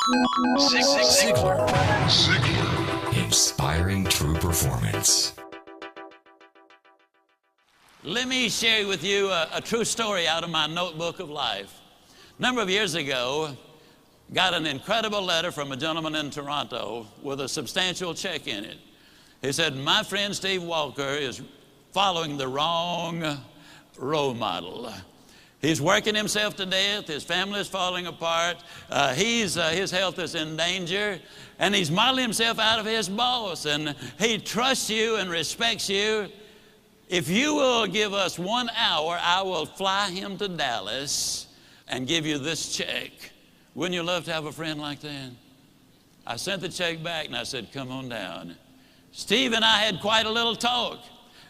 Ziglar. Inspiring true performance. Let me share with you a true story out of my notebook of life. A number of years ago, got an incredible letter from a gentleman in Toronto with a substantial check in it. He said, my friend Steve Walker is following the wrong role model. He's working himself to death. His family is falling apart. His health is in danger. And he's modeling himself out of his boss. And he trusts you and respects you. If you will give us 1 hour, I will fly him to Dallas and give you this check. Wouldn't you love to have a friend like that? I sent the check back and I said, come on down. Steve and I had quite a little talk.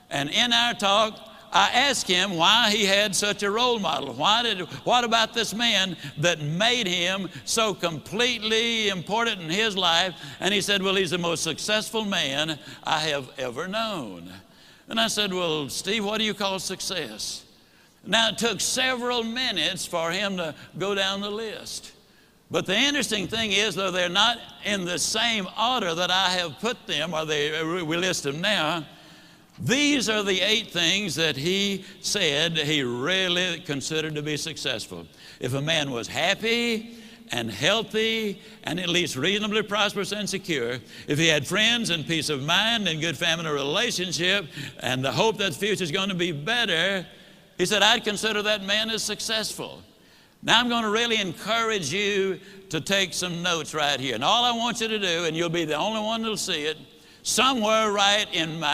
And in our talk, I asked him why he had such a role model. What about this man that made him so completely important in his life? And he said, well, he's the most successful man I have ever known. And I said, well, Steve, what do you call success? Now, it took several minutes for him to go down the list. But the interesting thing is, though they're not in the same order that I have put them, or we list them now, these are the 8 things that he said he really considered to be successful. If a man was happy and healthy and at least reasonably prosperous and secure, if he had friends and peace of mind and good family relationship and the hope that the future is going to be better, he said, I'd consider that man as successful. Now I'm going to really encourage you to take some notes right here. And all I want you to do, and you'll be the only one that'll see it, somewhere right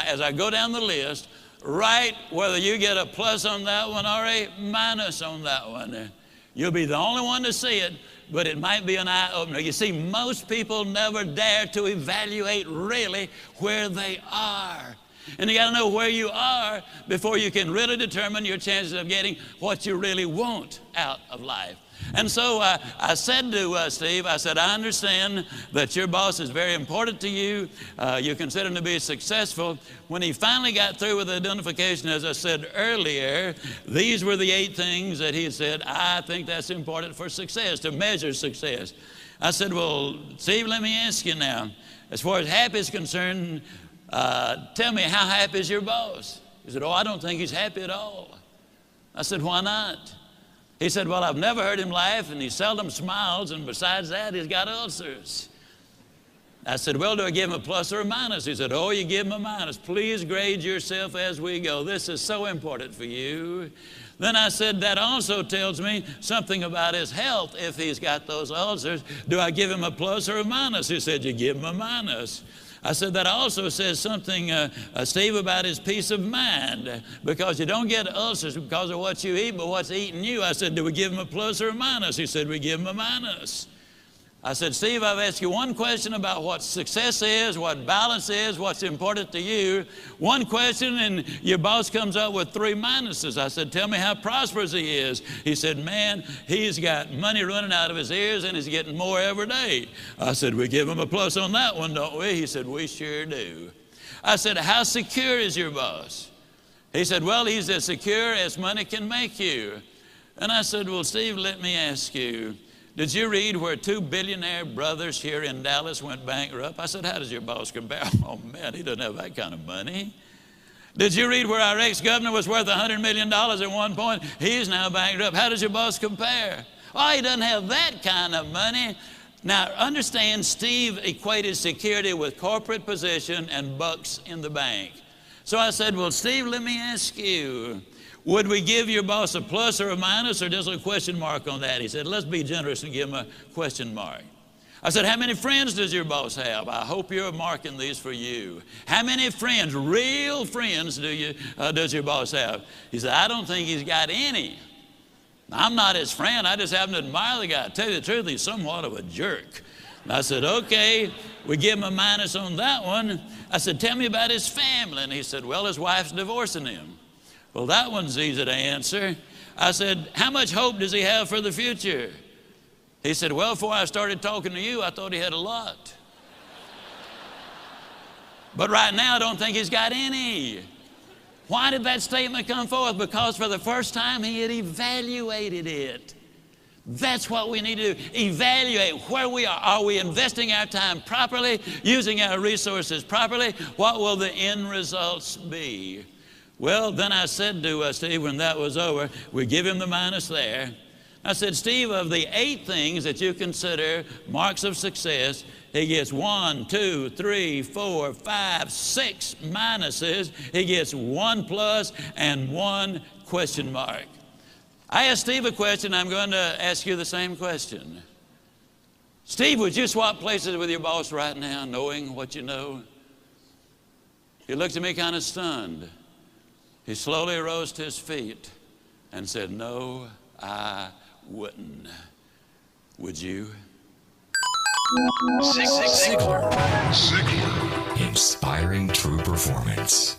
as I go down the list, write whether you get a plus on that one or a minus on that one. You'll be the only one to see it, but it might be an eye-opener. You see, most people never dare to evaluate really where they are. And you got to know where you are before you can really determine your chances of getting what you really want out of life. And so I said to Steve, I said, I understand that your boss is very important to you. You consider him to be successful. When he finally got through with the identification, as I said earlier, these were the 8 things that he said, I think that's important for success, to measure success. I said, well, Steve, let me ask you now, as far as happy is concerned, tell me, how happy is your boss? He said, oh, I don't think he's happy at all. I said, why not? He said, well, I've never heard him laugh, and he seldom smiles, and besides that, he's got ulcers. I said, well, do I give him a plus or a minus? He said, oh, you give him a minus. Please grade yourself as we go. This is so important for you. Then I said, that also tells me something about his health if he's got those ulcers. Do I give him a plus or a minus? He said, you give him a minus. I said, that also says something, Steve, about his peace of mind, because you don't get ulcers because of what you eat, but what's eating you. I said, do we give him a plus or a minus? He said, we give him a minus. I said, Steve, I've asked you one question about what success is, what balance is, what's important to you. One question, and your boss comes up with 3 minuses. I said, tell me how prosperous he is. He said, man, he's got money running out of his ears, and he's getting more every day. I said, we give him a plus on that one, don't we? He said, we sure do. I said, how secure is your boss? He said, well, he's as secure as money can make you. And I said, well, Steve, let me ask you, did you read where 2 billionaire brothers here in Dallas went bankrupt? I said, how does your boss compare? Oh, man, he doesn't have that kind of money. Did you read where our ex-governor was worth $100 million at one point? He's now bankrupt. How does your boss compare? Oh, he doesn't have that kind of money. Now, understand, Steve equated security with corporate position and bucks in the bank. So I said, well, Steve, let me ask you, would we give your boss a plus or a minus or just a question mark on that? He said, let's be generous and give him a question mark. I said, how many friends does your boss have? I hope you're marking these for you. How many friends, real friends, does your boss have? He said, I don't think he's got any. I'm not his friend. I just happen to admire the guy. To tell you the truth, he's somewhat of a jerk. And I said, okay, we give him a minus on that one. I said, tell me about his family. And he said, well, his wife's divorcing him. Well, that one's easy to answer. I said, how much hope does he have for the future? He said, well, before I started talking to you, I thought he had a lot. But right now, I don't think he's got any. Why did that statement come forth? Because for the first time, he had evaluated it. That's what we need to do. Evaluate where we are. Are we investing our time properly, using our resources properly? What will the end results be? Well, then I said to Steve when that was over, we give him the minus there. I said, Steve, of the 8 things that you consider marks of success, he gets 1, 2, 3, 4, 5, 6 minuses. He gets 1 plus and 1 question mark. I asked Steve a question. I'm going to ask you the same question. Steve, would you swap places with your boss right now, knowing what you know? He looked at me kind of stunned. He slowly rose to his feet and said, no, I wouldn't. Would you? Ziglar. Inspiring true performance.